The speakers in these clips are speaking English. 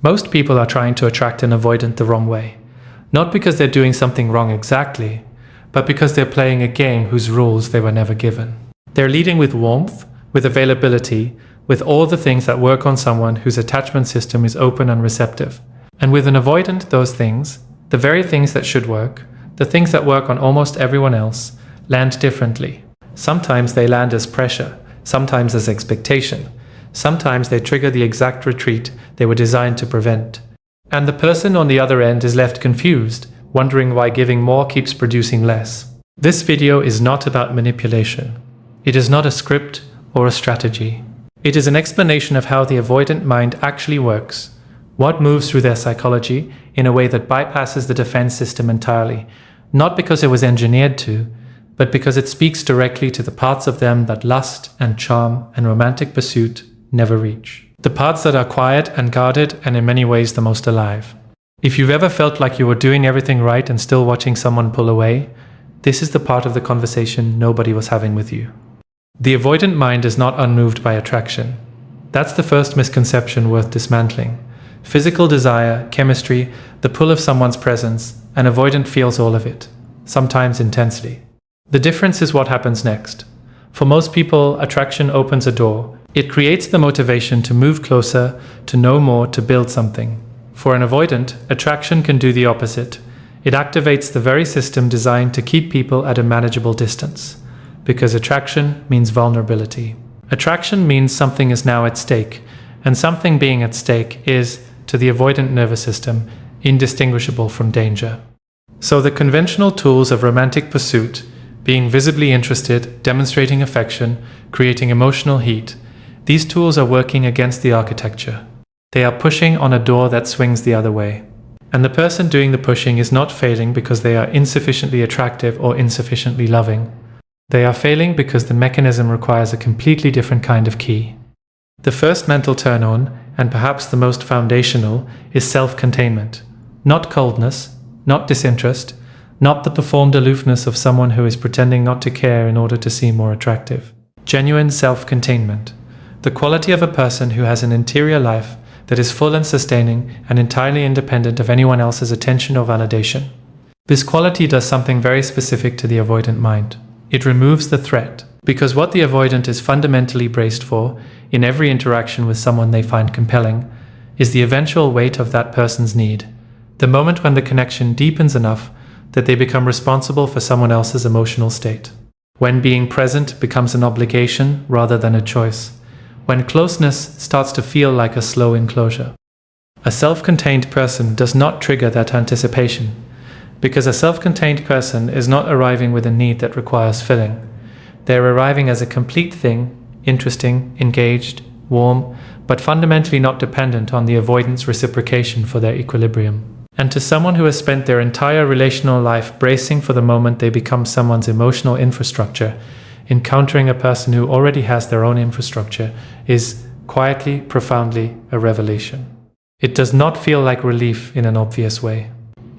Most people are trying to attract an avoidant the wrong way. Not because they're doing something wrong exactly, but because they're playing a game whose rules they were never given. They're leading with warmth, with availability, with all the things that work on someone whose attachment system is open and receptive. And with an avoidant, those things, the very things that should work, the things that work on almost everyone else, land differently. Sometimes they land as pressure, sometimes as expectation. Sometimes they trigger the exact retreat they were designed to prevent. And the person on the other end is left confused, wondering why giving more keeps producing less. This video is not about manipulation. It is not a script or a strategy. It is an explanation of how the avoidant mind actually works, what moves through their psychology in a way that bypasses the defense system entirely, not because it was engineered to, but because it speaks directly to the parts of them that lust and charm and romantic pursuit never reach. The parts that are quiet and guarded and in many ways the most alive. If you've ever felt like you were doing everything right and still watching someone pull away, this is the part of the conversation nobody was having with you. The avoidant mind is not unmoved by attraction. That's the first misconception worth dismantling. Physical desire, chemistry, the pull of someone's presence, an avoidant feels all of it, sometimes intensely. The difference is what happens next. For most people, attraction opens a door. It creates the motivation to move closer, to know more, to build something. For an avoidant, attraction can do the opposite. It activates the very system designed to keep people at a manageable distance. Because attraction means vulnerability. Attraction means something is now at stake, and something being at stake is, to the avoidant nervous system, indistinguishable from danger. So the conventional tools of romantic pursuit, being visibly interested, demonstrating affection, creating emotional heat, these tools are working against the architecture. They are pushing on a door that swings the other way. And the person doing the pushing is not failing because they are insufficiently attractive or insufficiently loving. They are failing because the mechanism requires a completely different kind of key. The first mental turn-on, and perhaps the most foundational, is self-containment. Not coldness, not disinterest, not the performed aloofness of someone who is pretending not to care in order to seem more attractive. Genuine self-containment. The quality of a person who has an interior life that is full and sustaining and entirely independent of anyone else's attention or validation. This quality does something very specific to the avoidant mind. It removes the threat, because what the avoidant is fundamentally braced for, in every interaction with someone they find compelling, is the eventual weight of that person's need, the moment when the connection deepens enough that they become responsible for someone else's emotional state. When being present becomes an obligation rather than a choice. When closeness starts to feel like a slow enclosure. A self-contained person does not trigger that anticipation, because a self-contained person is not arriving with a need that requires filling. They're arriving as a complete thing, interesting, engaged, warm, but fundamentally not dependent on the avoidance reciprocation for their equilibrium. And to someone who has spent their entire relational life bracing for the moment they become someone's emotional infrastructure, encountering a person who already has their own infrastructure is quietly, profoundly a revelation. It does not feel like relief in an obvious way.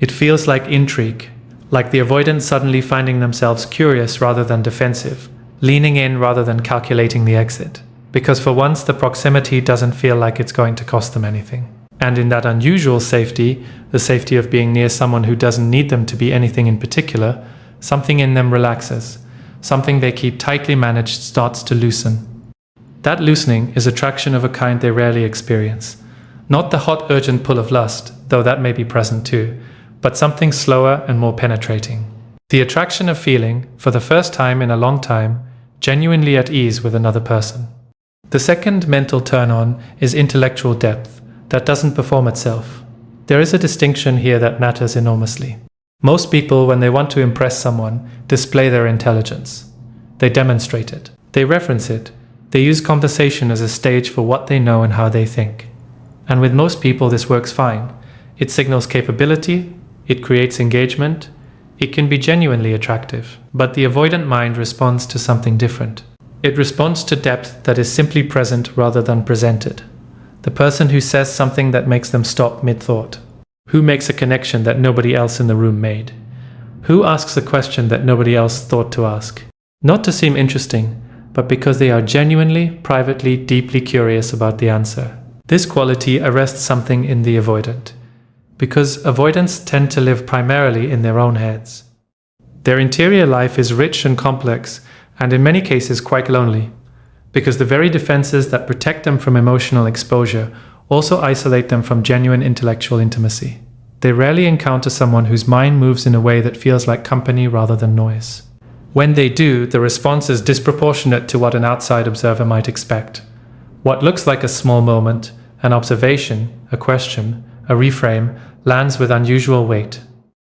It feels like intrigue, like the avoidant suddenly finding themselves curious rather than defensive, leaning in rather than calculating the exit. Because for once the proximity doesn't feel like it's going to cost them anything. And in that unusual safety, the safety of being near someone who doesn't need them to be anything in particular, something in them relaxes. Something they keep tightly managed starts to loosen. That loosening is attraction of a kind they rarely experience. Not the hot, urgent pull of lust, though that may be present too, but something slower and more penetrating. The attraction of feeling, for the first time in a long time, genuinely at ease with another person. The second mental turn-on is intellectual depth, that doesn't perform itself. There is a distinction here that matters enormously. Most people, when they want to impress someone, display their intelligence. They demonstrate it. They reference it. They use conversation as a stage for what they know and how they think. And with most people this works fine. It signals capability, it creates engagement, it can be genuinely attractive. But the avoidant mind responds to something different. It responds to depth that is simply present rather than presented. The person who says something that makes them stop mid-thought. Who makes a connection that nobody else in the room made? Who asks a question that nobody else thought to ask? Not to seem interesting, but because they are genuinely, privately, deeply curious about the answer. This quality arrests something in the avoidant, because avoidants tend to live primarily in their own heads. Their interior life is rich and complex, and in many cases quite lonely, because the very defenses that protect them from emotional exposure also isolate them from genuine intellectual intimacy. They rarely encounter someone whose mind moves in a way that feels like company rather than noise. When they do, the response is disproportionate to what an outside observer might expect. What looks like a small moment, an observation, a question, a reframe, lands with unusual weight.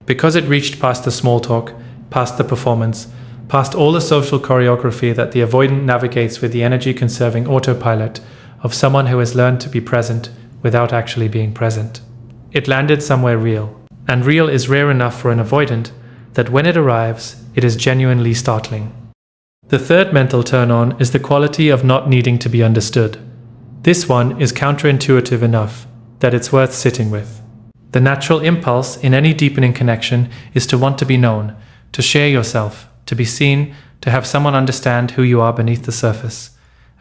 Because it reached past the small talk, past the performance, past all the social choreography that the avoidant navigates with the energy-conserving autopilot of someone who has learned to be present without actually being present. It landed somewhere real, and real is rare enough for an avoidant that when it arrives, it is genuinely startling. The third mental turn-on is the quality of not needing to be understood. This one is counterintuitive enough that it's worth sitting with. The natural impulse in any deepening connection is to want to be known, to share yourself, to be seen, to have someone understand who you are beneath the surface.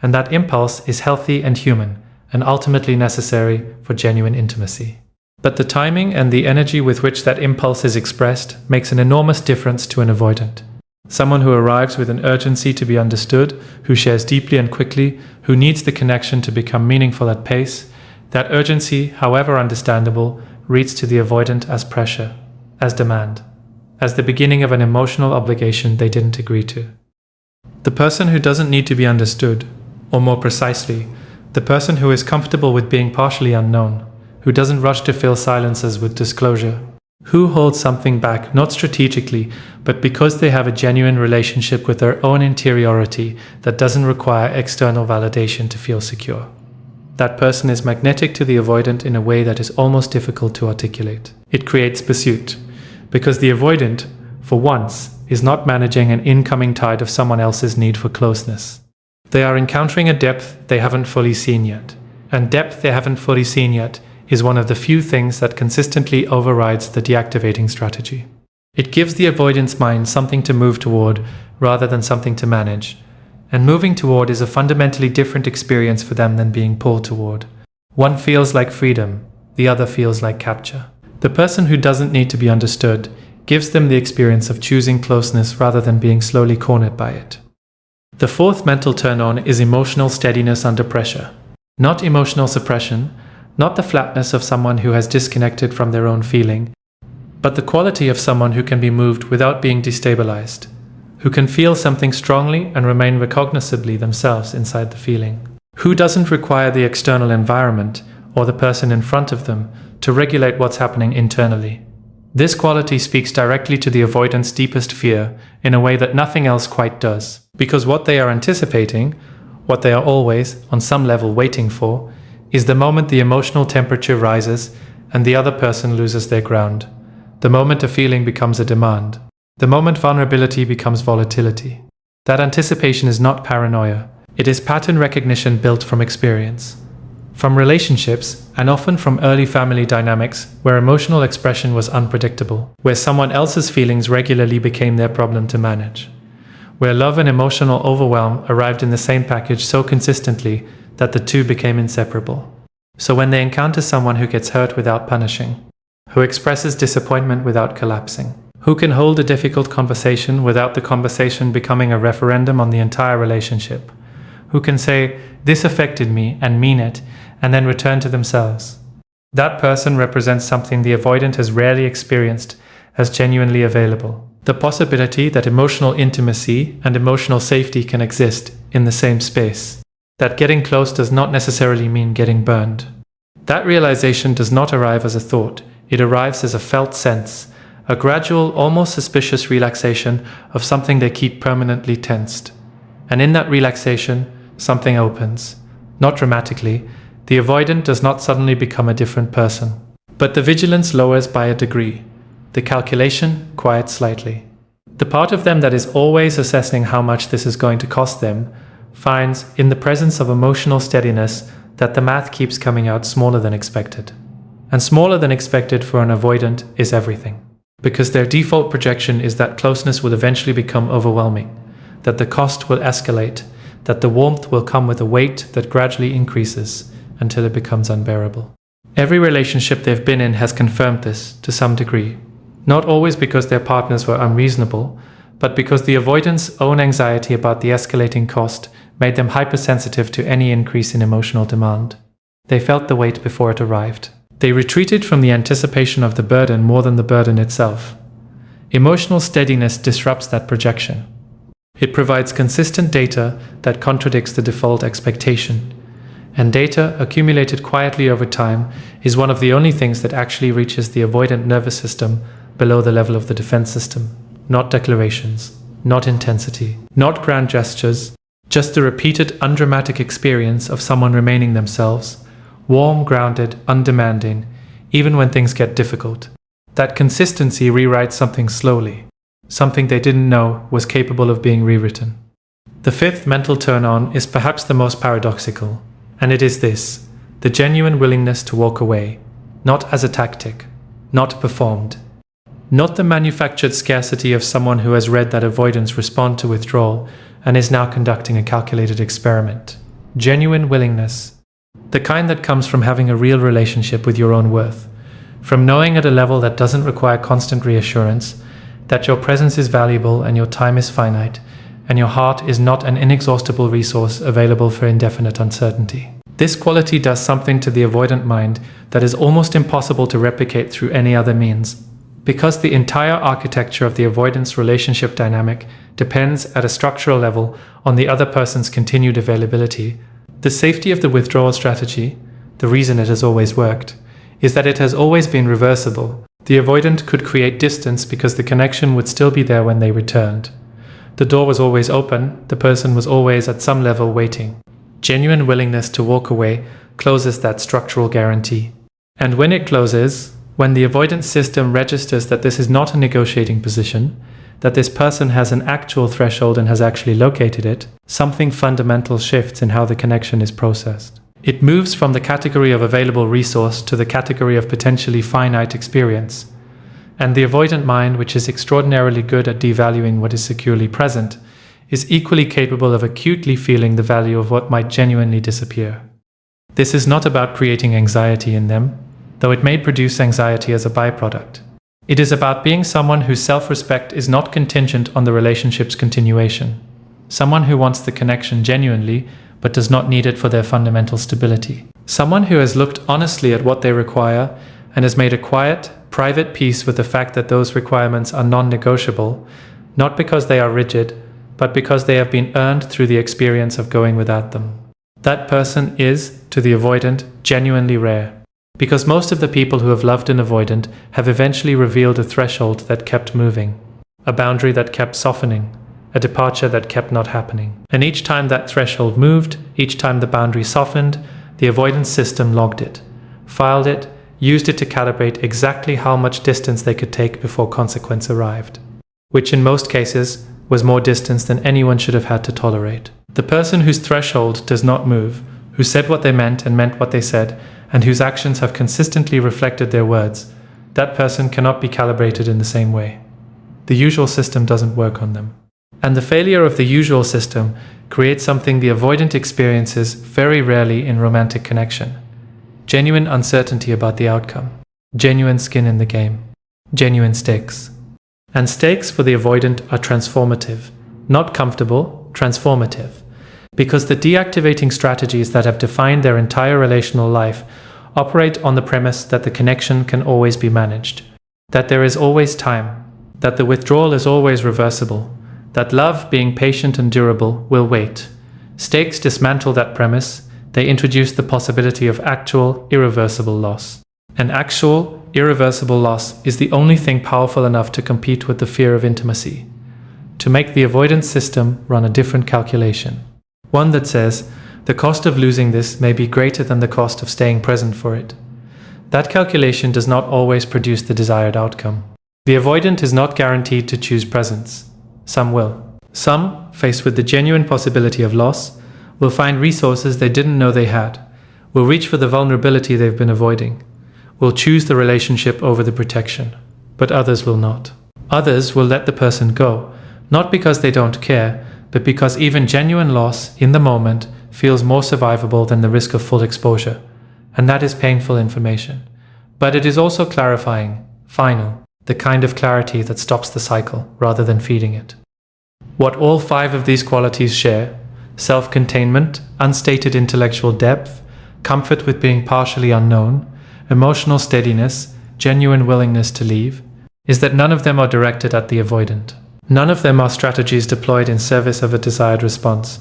And that impulse is healthy and human, and ultimately necessary for genuine intimacy. But the timing and the energy with which that impulse is expressed makes an enormous difference to an avoidant. Someone who arrives with an urgency to be understood, who shares deeply and quickly, who needs the connection to become meaningful at pace, that urgency, however understandable, reads to the avoidant as pressure, as demand, as the beginning of an emotional obligation they didn't agree to. The person who doesn't need to be understood, or more precisely, the person who is comfortable with being partially unknown, who doesn't rush to fill silences with disclosure, who holds something back not strategically, but because they have a genuine relationship with their own interiority that doesn't require external validation to feel secure. That person is magnetic to the avoidant in a way that is almost difficult to articulate. It creates pursuit, because the avoidant, for once, is not managing an incoming tide of someone else's need for closeness. They are encountering a depth they haven't fully seen yet, and depth they haven't fully seen yet is one of the few things that consistently overrides the deactivating strategy. It gives the avoidance mind something to move toward rather than something to manage, and moving toward is a fundamentally different experience for them than being pulled toward. One feels like freedom, the other feels like capture. The person who doesn't need to be understood gives them the experience of choosing closeness rather than being slowly cornered by it. The fourth mental turn-on is emotional steadiness under pressure. Not emotional suppression, not the flatness of someone who has disconnected from their own feeling, but the quality of someone who can be moved without being destabilized, who can feel something strongly and remain recognizably themselves inside the feeling, who doesn't require the external environment or the person in front of them to regulate what's happening internally. This quality speaks directly to the avoidant's deepest fear in a way that nothing else quite does, because what they are anticipating, what they are always, on some level, waiting for, is the moment the emotional temperature rises and the other person loses their ground, the moment a feeling becomes a demand, the moment vulnerability becomes volatility. That anticipation is not paranoia, it is pattern recognition built from experience. From relationships, and often from early family dynamics where emotional expression was unpredictable, where someone else's feelings regularly became their problem to manage, where love and emotional overwhelm arrived in the same package so consistently that the two became inseparable. So when they encounter someone who gets hurt without punishing, who expresses disappointment without collapsing, who can hold a difficult conversation without the conversation becoming a referendum on the entire relationship, who can say, "This affected me," and mean it, and then return to themselves. That person represents something the avoidant has rarely experienced as genuinely available. The possibility that emotional intimacy and emotional safety can exist in the same space. That getting close does not necessarily mean getting burned. That realization does not arrive as a thought, it arrives as a felt sense, a gradual, almost suspicious relaxation of something they keep permanently tensed. And in that relaxation, something opens. Not dramatically, the avoidant does not suddenly become a different person. But the vigilance lowers by a degree. The calculation quiets slightly. The part of them that is always assessing how much this is going to cost them finds, in the presence of emotional steadiness, that the math keeps coming out smaller than expected. And smaller than expected for an avoidant is everything. Because their default projection is that closeness will eventually become overwhelming, that the cost will escalate, that the warmth will come with a weight that gradually increases, until it becomes unbearable. Every relationship they've been in has confirmed this to some degree, not always because their partners were unreasonable, but because the avoidant's own anxiety about the escalating cost made them hypersensitive to any increase in emotional demand. They felt the weight before it arrived. They retreated from the anticipation of the burden more than the burden itself. Emotional steadiness disrupts that projection. It provides consistent data that contradicts the default expectation. And data, accumulated quietly over time, is one of the only things that actually reaches the avoidant nervous system below the level of the defense system. Not declarations, not intensity, not grand gestures, just the repeated undramatic experience of someone remaining themselves, warm, grounded, undemanding, even when things get difficult. That consistency rewrites something slowly, something they didn't know was capable of being rewritten. The fifth mental turn-on is perhaps the most paradoxical, and it is this: the genuine willingness to walk away, not as a tactic, not performed. Not the manufactured scarcity of someone who has read that avoidance respond to withdrawal and is now conducting a calculated experiment. Genuine willingness. The kind that comes from having a real relationship with your own worth. From knowing at a level that doesn't require constant reassurance that your presence is valuable and your time is finite, and your heart is not an inexhaustible resource available for indefinite uncertainty. This quality does something to the avoidant mind that is almost impossible to replicate through any other means. Because the entire architecture of the avoidance relationship dynamic depends at a structural level on the other person's continued availability, the safety of the withdrawal strategy, the reason it has always worked, is that it has always been reversible. The avoidant could create distance because the connection would still be there when they returned. The door was always open, the person was always at some level waiting. Genuine willingness to walk away closes that structural guarantee. And when it closes, when the avoidance system registers that this is not a negotiating position, that this person has an actual threshold and has actually located it, something fundamental shifts in how the connection is processed. It moves from the category of available resource to the category of potentially finite experience. And the avoidant mind, which is extraordinarily good at devaluing what is securely present, is equally capable of acutely feeling the value of what might genuinely disappear. This is not about creating anxiety in them, though it may produce anxiety as a byproduct. It is about being someone whose self-respect is not contingent on the relationship's continuation. Someone who wants the connection genuinely, but does not need it for their fundamental stability. Someone who has looked honestly at what they require and has made a quiet, private peace with the fact that those requirements are non-negotiable, not because they are rigid, but because they have been earned through the experience of going without them. That person is, to the avoidant, genuinely rare. Because most of the people who have loved an avoidant have eventually revealed a threshold that kept moving, a boundary that kept softening, a departure that kept not happening. And each time that threshold moved, each time the boundary softened, the avoidance system logged it, filed it, used it to calibrate exactly how much distance they could take before consequence arrived, which in most cases was more distance than anyone should have had to tolerate. The person whose threshold does not move, who said what they meant and meant what they said, and whose actions have consistently reflected their words, that person cannot be calibrated in the same way. The usual system doesn't work on them. And the failure of the usual system creates something the avoidant experiences very rarely in romantic connection: genuine uncertainty about the outcome, genuine skin in the game, genuine stakes. And stakes for the avoidant are transformative, not comfortable, transformative. Because the deactivating strategies that have defined their entire relational life operate on the premise that the connection can always be managed, that there is always time, that the withdrawal is always reversible, that love, being patient and durable, will wait. Stakes dismantle that premise. They introduce the possibility of actual, irreversible loss. And actual, irreversible loss is the only thing powerful enough to compete with the fear of intimacy, to make the avoidance system run a different calculation. One that says, the cost of losing this may be greater than the cost of staying present for it. That calculation does not always produce the desired outcome. The avoidant is not guaranteed to choose presence. Some will. Some, faced with the genuine possibility of loss, will find resources they didn't know they had, will reach for the vulnerability they've been avoiding, will choose the relationship over the protection, but others will not. Others will let the person go, not because they don't care, but because even genuine loss, in the moment, feels more survivable than the risk of full exposure, And that is painful information. But it is also clarifying, final, the kind of clarity that stops the cycle rather than feeding it. What all 5 of these qualities share, self-containment, unstated intellectual depth, comfort with being partially unknown, emotional steadiness, genuine willingness to leave, is that none of them are directed at the avoidant. None of them are strategies deployed in service of a desired response.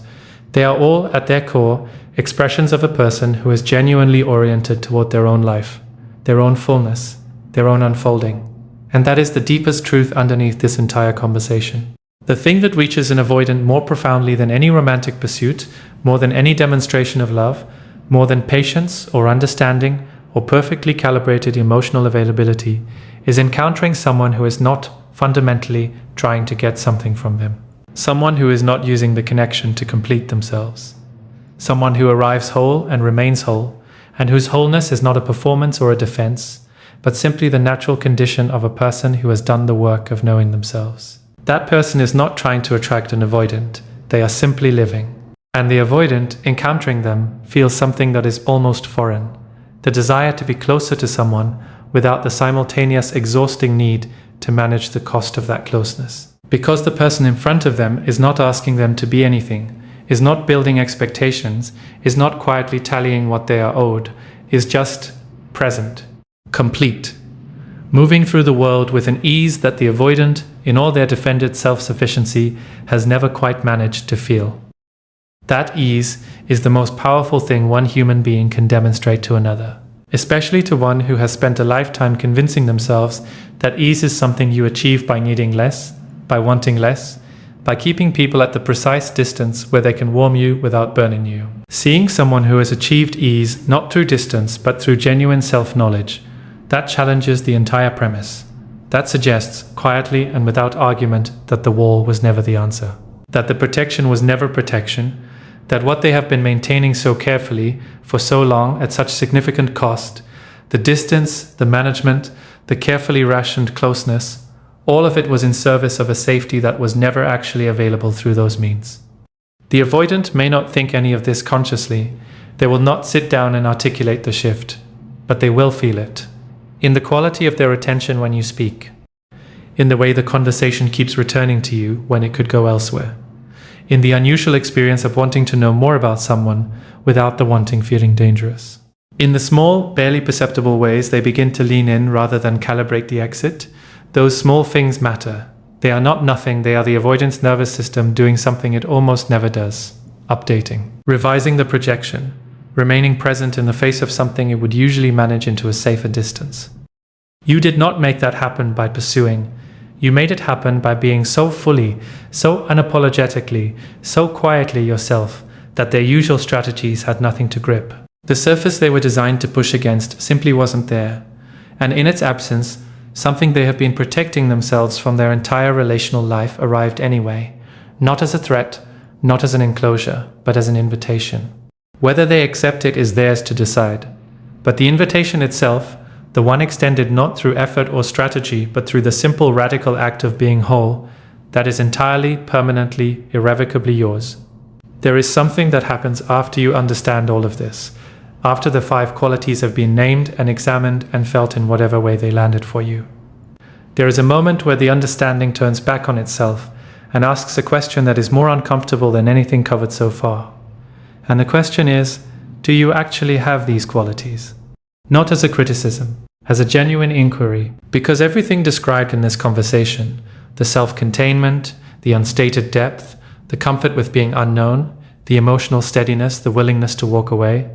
They are all, at their core, expressions of a person who is genuinely oriented toward their own life, their own fullness, their own unfolding. And that is the deepest truth underneath this entire conversation. The thing that reaches an avoidant more profoundly than any romantic pursuit, more than any demonstration of love, more than patience or understanding or perfectly calibrated emotional availability, is encountering someone who is not fundamentally trying to get something from them. Someone who is not using the connection to complete themselves. Someone who arrives whole and remains whole, and whose wholeness is not a performance or a defense, but simply the natural condition of a person who has done the work of knowing themselves. That person is not trying to attract an avoidant, they are simply living. And the avoidant, encountering them, feels something that is almost foreign, the desire to be closer to someone without the simultaneous exhausting need to manage the cost of that closeness. Because the person in front of them is not asking them to be anything, is not building expectations, is not quietly tallying what they are owed, is just present, complete, moving through the world with an ease that the avoidant, in all their defended self-sufficiency, has never quite managed to feel. That ease is the most powerful thing one human being can demonstrate to another, especially to one who has spent a lifetime convincing themselves that ease is something you achieve by needing less, by wanting less, by keeping people at the precise distance where they can warm you without burning you. Seeing someone who has achieved ease not through distance but through genuine self-knowledge, that challenges the entire premise. That suggests, quietly and without argument, that the wall was never the answer, that the protection was never protection, that what they have been maintaining so carefully for so long at such significant cost, the distance, the management, the carefully rationed closeness, all of it was in service of a safety that was never actually available through those means. The avoidant may not think any of this consciously. They will not sit down and articulate the shift, but they will feel it. In the quality of their attention when you speak, in the way the conversation keeps returning to you when it could go elsewhere, in the unusual experience of wanting to know more about someone without the wanting feeling dangerous. In the small, barely perceptible ways they begin to lean in rather than calibrate the exit, those small things matter. They are not nothing, they are the avoidance nervous system doing something it almost never does, updating, revising the projection, remaining present in the face of something it would usually manage into a safer distance. You did not make that happen by pursuing. You made it happen by being so fully, so unapologetically, so quietly yourself that their usual strategies had nothing to grip. The surface they were designed to push against simply wasn't there, and in its absence, something they have been protecting themselves from their entire relational life arrived anyway, not as a threat, not as an enclosure, but as an invitation. Whether they accept it is theirs to decide, but the invitation itself, the one extended not through effort or strategy, but through the simple radical act of being whole, that is entirely, permanently, irrevocably yours. There is something that happens after you understand all of this, after the 5 qualities have been named and examined and felt in whatever way they landed for you. There is a moment where the understanding turns back on itself and asks a question that is more uncomfortable than anything covered so far. And the question is, do you actually have these qualities? Not as a criticism, as a genuine inquiry, because everything described in this conversation, the self-containment, the unstated depth, the comfort with being unknown, the emotional steadiness, the willingness to walk away,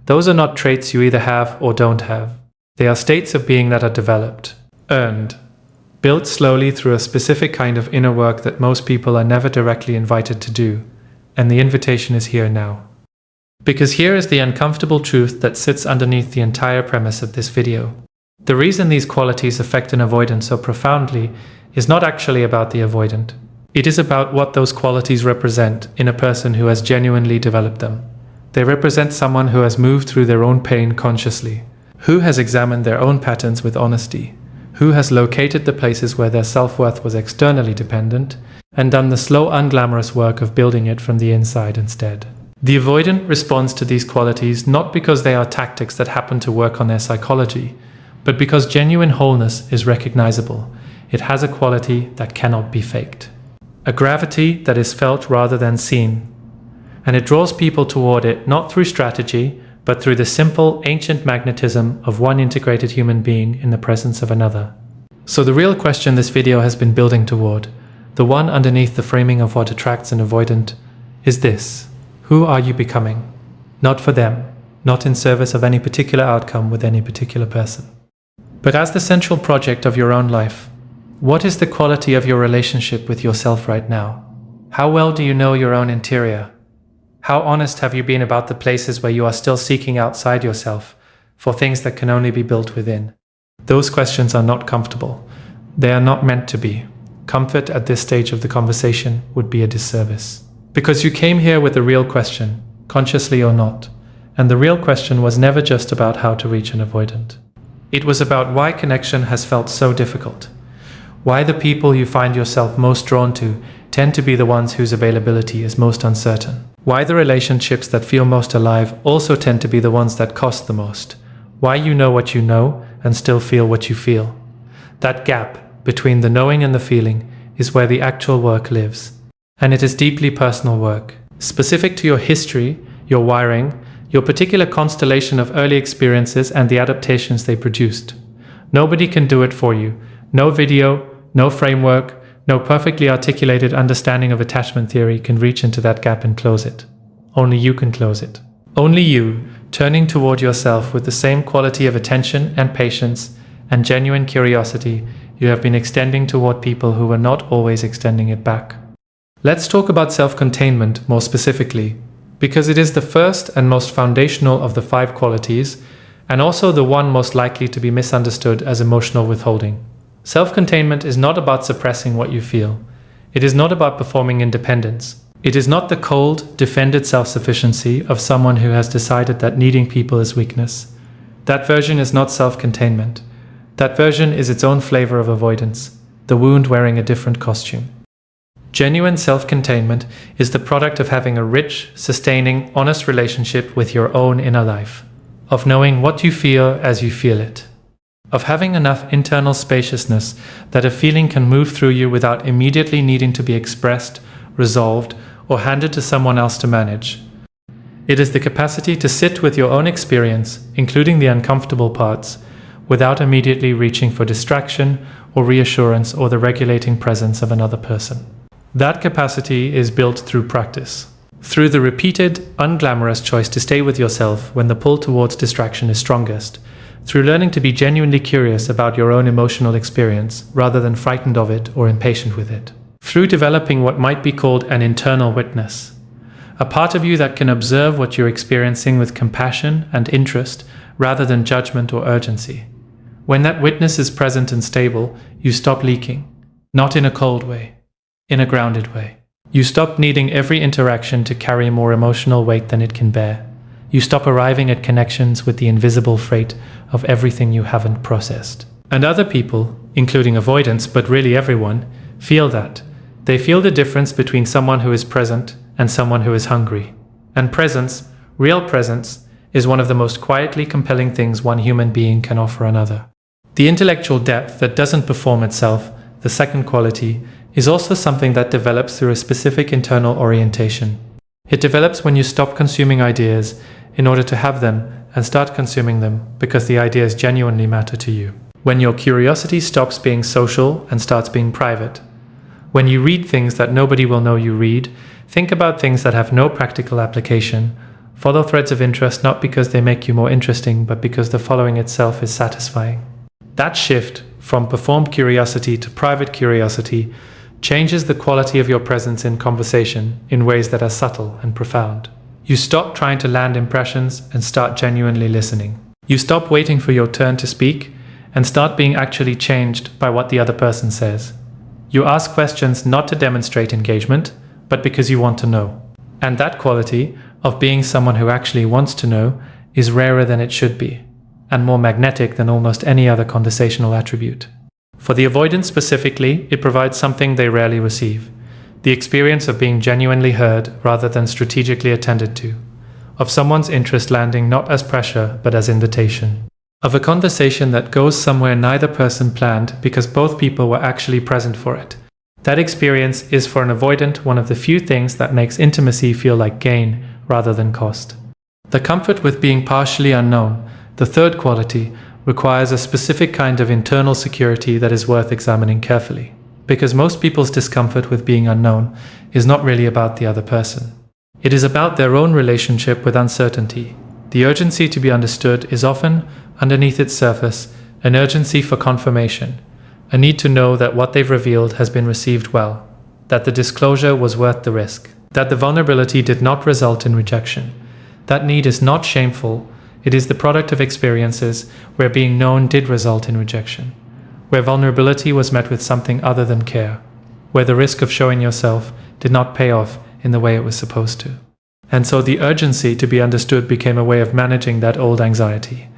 those are not traits you either have or don't have. They are states of being that are developed, earned, built slowly through a specific kind of inner work that most people are never directly invited to do, and the invitation is here now. Because here is the uncomfortable truth that sits underneath the entire premise of this video. The reason these qualities affect an avoidant so profoundly is not actually about the avoidant. It is about what those qualities represent in a person who has genuinely developed them. They represent someone who has moved through their own pain consciously, who has examined their own patterns with honesty, who has located the places where their self-worth was externally dependent, and done the slow, unglamorous work of building it from the inside instead. The avoidant responds to these qualities not because they are tactics that happen to work on their psychology, but because genuine wholeness is recognizable. It has a quality that cannot be faked. A gravity that is felt rather than seen. And it draws people toward it not through strategy, but through the simple, ancient magnetism of one integrated human being in the presence of another. So the real question this video has been building toward, the one underneath the framing of what attracts an avoidant, is this. Who are you becoming? Not for them, not in service of any particular outcome with any particular person. But as the central project of your own life, what is the quality of your relationship with yourself right now? How well do you know your own interior? How honest have you been about the places where you are still seeking outside yourself for things that can only be built within? Those questions are not comfortable. They are not meant to be. Comfort at this stage of the conversation would be a disservice. Because you came here with a real question, consciously or not, and the real question was never just about how to reach an avoidant. It was about why connection has felt so difficult. Why the people you find yourself most drawn to tend to be the ones whose availability is most uncertain. Why the relationships that feel most alive also tend to be the ones that cost the most. Why you know what you know and still feel what you feel. That gap between the knowing and the feeling is where the actual work lives. And it is deeply personal work, specific to your history, your wiring, your particular constellation of early experiences and the adaptations they produced. Nobody can do it for you. No video, no framework, no perfectly articulated understanding of attachment theory can reach into that gap and close it. Only you can close it. Only you, turning toward yourself with the same quality of attention and patience and genuine curiosity you have been extending toward people who were not always extending it back. Let's talk about self-containment more specifically, because it is the first and most foundational of the 5 qualities, and also the one most likely to be misunderstood as emotional withholding. Self-containment is not about suppressing what you feel. It is not about performing independence. It is not the cold, defended self-sufficiency of someone who has decided that needing people is weakness. That version is not self-containment. That version is its own flavor of avoidance, the wound wearing a different costume. Genuine self-containment is the product of having a rich, sustaining, honest relationship with your own inner life, of knowing what you feel as you feel it, of having enough internal spaciousness that a feeling can move through you without immediately needing to be expressed, resolved, or handed to someone else to manage. It is the capacity to sit with your own experience, including the uncomfortable parts, without immediately reaching for distraction or reassurance or the regulating presence of another person. That capacity is built through practice, through the repeated, unglamorous choice to stay with yourself when the pull towards distraction is strongest, through learning to be genuinely curious about your own emotional experience rather than frightened of it or impatient with it, through developing what might be called an internal witness, a part of you that can observe what you're experiencing with compassion and interest rather than judgment or urgency. When that witness is present and stable, you stop leaking, not in a cold way, in a grounded way. You stop needing every interaction to carry more emotional weight than it can bear. You stop arriving at connections with the invisible freight of everything you haven't processed. And other people, including avoidants, but really everyone, feel that. They feel the difference between someone who is present and someone who is hungry. And presence, real presence, is one of the most quietly compelling things one human being can offer another. The intellectual depth that doesn't perform itself, the second quality, is also something that develops through a specific internal orientation. It develops when you stop consuming ideas in order to have them and start consuming them because the ideas genuinely matter to you. When your curiosity stops being social and starts being private. When you read things that nobody will know you read, think about things that have no practical application, follow threads of interest not because they make you more interesting but because the following itself is satisfying. That shift from performed curiosity to private curiosity changes the quality of your presence in conversation in ways that are subtle and profound. You stop trying to land impressions and start genuinely listening. You stop waiting for your turn to speak and start being actually changed by what the other person says. You ask questions not to demonstrate engagement, but because you want to know. And that quality of being someone who actually wants to know is rarer than it should be, and more magnetic than almost any other conversational attribute. For the avoidant specifically, it provides something they rarely receive. The experience of being genuinely heard rather than strategically attended to. Of someone's interest landing not as pressure but as invitation. Of a conversation that goes somewhere neither person planned because both people were actually present for it. That experience is for an avoidant one of the few things that makes intimacy feel like gain rather than cost. The comfort with being partially unknown, the third quality, requires a specific kind of internal security that is worth examining carefully. Because most people's discomfort with being unknown is not really about the other person. It is about their own relationship with uncertainty. The urgency to be understood is often, underneath its surface, an urgency for confirmation, a need to know that what they've revealed has been received well, that the disclosure was worth the risk, that the vulnerability did not result in rejection. That need is not shameful, it is the product of experiences where being known did result in rejection, where vulnerability was met with something other than care, where the risk of showing yourself did not pay off in the way it was supposed to. And so the urgency to be understood became a way of managing that old anxiety.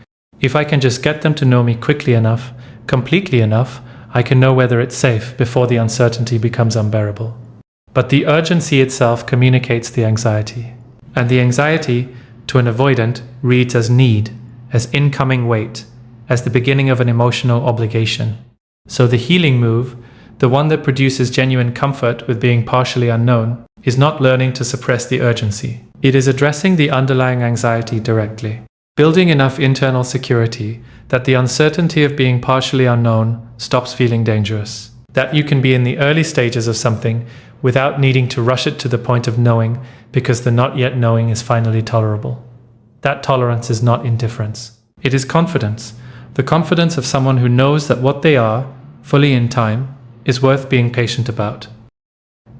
If I can just get them to know me quickly enough, completely enough, I can know whether it's safe before the uncertainty becomes unbearable. But the urgency itself communicates the anxiety. And the anxiety, to an avoidant, reads as need, as incoming weight, as the beginning of an emotional obligation. So the healing move, the one that produces genuine comfort with being partially unknown, is not learning to suppress the urgency. It is addressing the underlying anxiety directly. Building enough internal security that the uncertainty of being partially unknown stops feeling dangerous. That you can be in the early stages of something without needing to rush it to the point of knowing because the not yet knowing is finally tolerable. That tolerance is not indifference. It is confidence. The confidence of someone who knows that what they are, fully in time, is worth being patient about.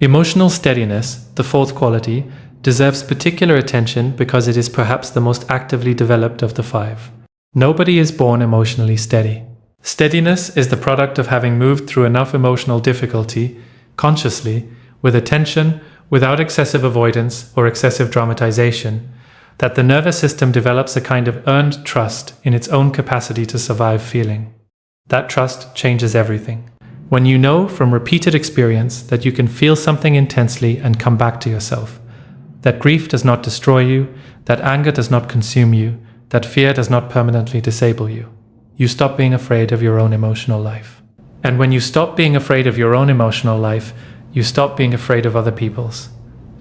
Emotional steadiness, the fourth quality, deserves particular attention because it is perhaps the most actively developed of the five. Nobody is born emotionally steady. Steadiness is the product of having moved through enough emotional difficulty, consciously, with attention, without excessive avoidance or excessive dramatization, that the nervous system develops a kind of earned trust in its own capacity to survive feeling. That trust changes everything. When you know from repeated experience that you can feel something intensely and come back to yourself, that grief does not destroy you, that anger does not consume you, that fear does not permanently disable you, you stop being afraid of your own emotional life. And when you stop being afraid of your own emotional life, you stop being afraid of other people's.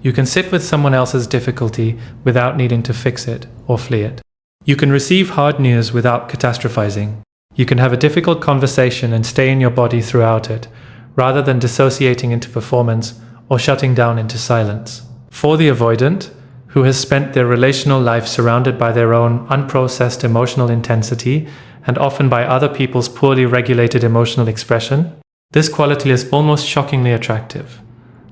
You can sit with someone else's difficulty without needing to fix it or flee it. You can receive hard news without catastrophizing. You can have a difficult conversation and stay in your body throughout it, rather than dissociating into performance or shutting down into silence. For the avoidant, who has spent their relational life surrounded by their own unprocessed emotional intensity and often by other people's poorly regulated emotional expression, this quality is almost shockingly attractive.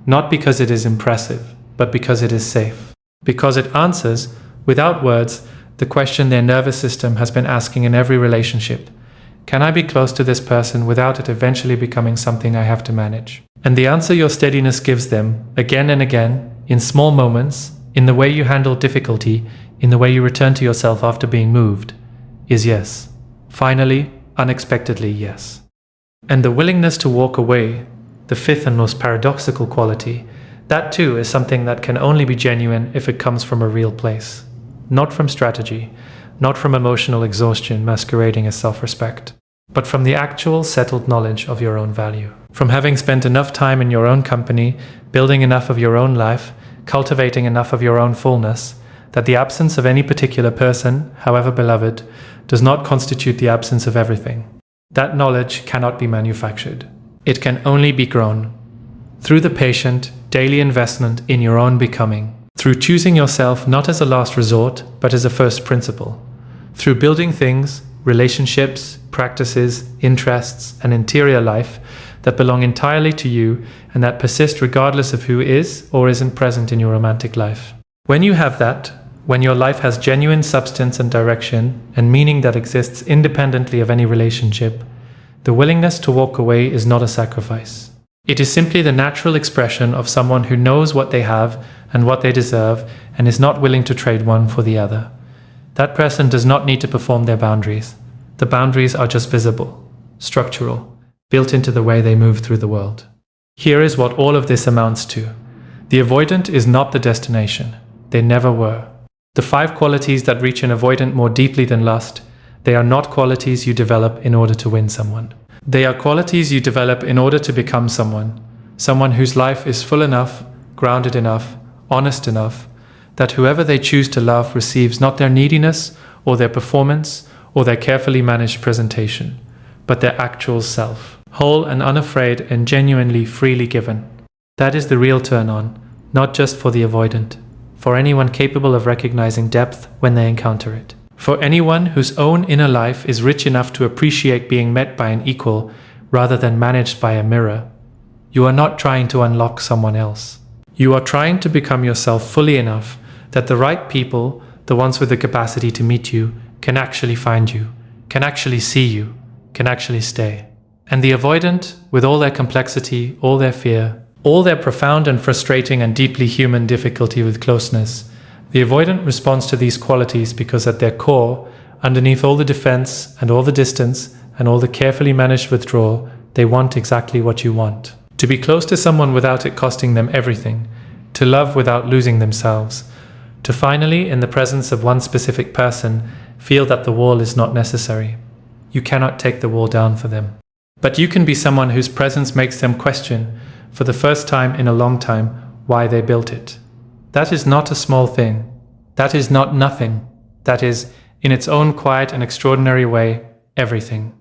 Not because it is impressive, but because it is safe. Because it answers, without words, the question their nervous system has been asking in every relationship. Can I be close to this person without it eventually becoming something I have to manage? And the answer your steadiness gives them, again and again, in small moments, in the way you handle difficulty, in the way you return to yourself after being moved, is yes. Finally, unexpectedly yes. And the willingness to walk away, the fifth and most paradoxical quality, that too is something that can only be genuine if it comes from a real place. Not from strategy, not from emotional exhaustion masquerading as self-respect, but from the actual settled knowledge of your own value. From having spent enough time in your own company, building enough of your own life, cultivating enough of your own fullness, that the absence of any particular person, however beloved, does not constitute the absence of everything. That knowledge cannot be manufactured. It can only be grown through the patient, daily investment in your own becoming, through choosing yourself not as a last resort, but as a first principle, through building things, relationships, practices, interests, and interior life that belong entirely to you and that persist regardless of who is or isn't present in your romantic life. When you have that, when your life has genuine substance and direction and meaning that exists independently of any relationship, the willingness to walk away is not a sacrifice. It is simply the natural expression of someone who knows what they have and what they deserve and is not willing to trade one for the other. That person does not need to perform their boundaries. The boundaries are just visible, structural, built into the way they move through the world. Here is what all of this amounts to. The avoidant is not the destination. They never were. The 5 qualities that reach an avoidant more deeply than lust, they are not qualities you develop in order to win someone. They are qualities you develop in order to become someone whose life is full enough, grounded enough, honest enough, that whoever they choose to love receives not their neediness or their performance or their carefully managed presentation, but their actual self, whole and unafraid and genuinely freely given. That is the real turn-on, not just for the avoidant, for anyone capable of recognizing depth when they encounter it. For anyone whose own inner life is rich enough to appreciate being met by an equal rather than managed by a mirror. You are not trying to unlock someone else. You are trying to become yourself fully enough that the right people, the ones with the capacity to meet you, can actually find you, can actually see you, can actually stay. And the avoidant, with all their complexity, all their fear, all their profound and frustrating and deeply human difficulty with closeness, the avoidant responds to these qualities because at their core, underneath all the defense and all the distance and all the carefully managed withdrawal, they want exactly what you want. To be close to someone without it costing them everything, to love without losing themselves, to finally, in the presence of one specific person, feel that the wall is not necessary. You cannot take the wall down for them. But you can be someone whose presence makes them question, for the first time in a long time, why they built it. That is not a small thing. That is not nothing. That is, in its own quiet and extraordinary way, everything.